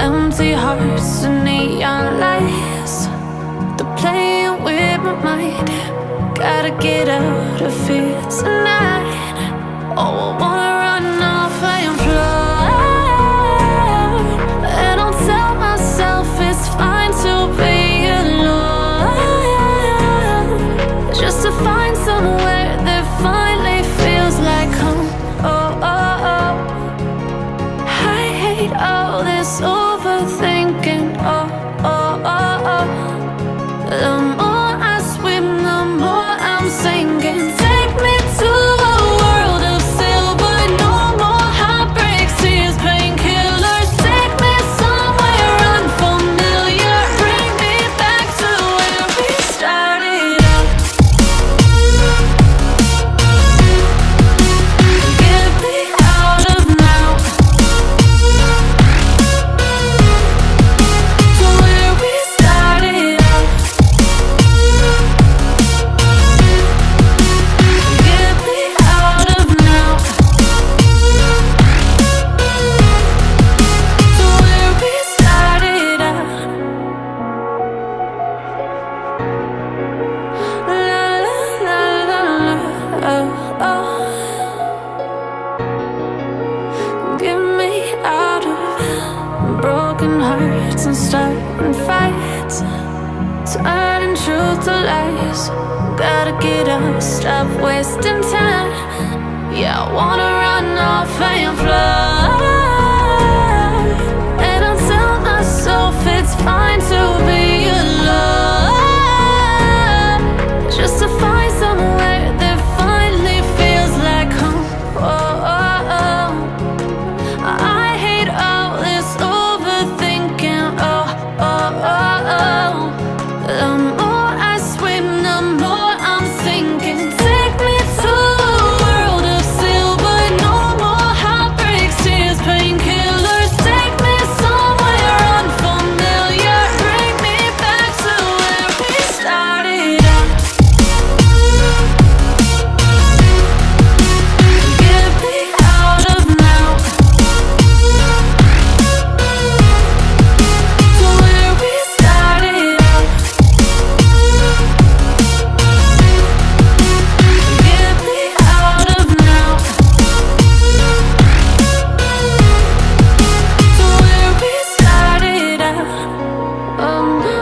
empty hearts and neon lights. They're playing with my mind. Gotta get out of here tonight. Oh, I wanna run off and fly. And I'll tell myself it's fine to be alone, just to find somewhere that finally feels like home. Oh, oh, oh. I hate all this overthinking. Oh, oh, oh, oh. The more I swim, the more I'm sinking. Take me to a world of silver. No more heartbreaks, tears, painkillers. Take me somewhere unfamiliar. Bring me back to where we started out. Get me out of now, to where we started out. Get me out of now, to where we started out. La la la la la, oh, oh. Get me out of broken hearts and starting fights, turning truth to lies. Gotta get up, stop wasting time. Yeah, I wanna run off and fly. And I'll tell myself it's fine to be alone, just to find somewhere that finally feels like home. Oh, oh, oh. I hate all this overthinking. Oh, oh, oh, oh. The more I swim, the more I'm sinking. Take me to a world of silver. No more heartbreaks, tears, painkillers. Take me somewhere unfamiliar. Bring me back to where we started out. Get me out of now, to where we started out. Get me out of now, to where we started out. Oh no,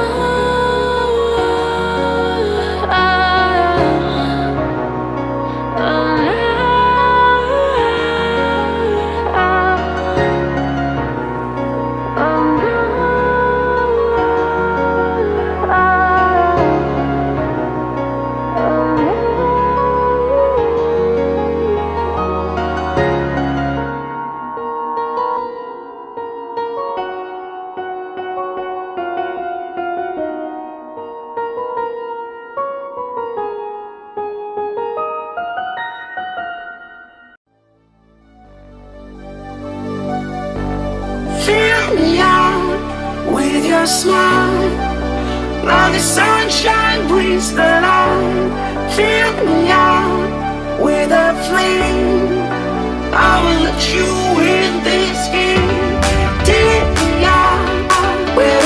Fill me out with your smile. Now the sunshine brings the light. Fill me out with a flame. I will let you in this game. Take me out with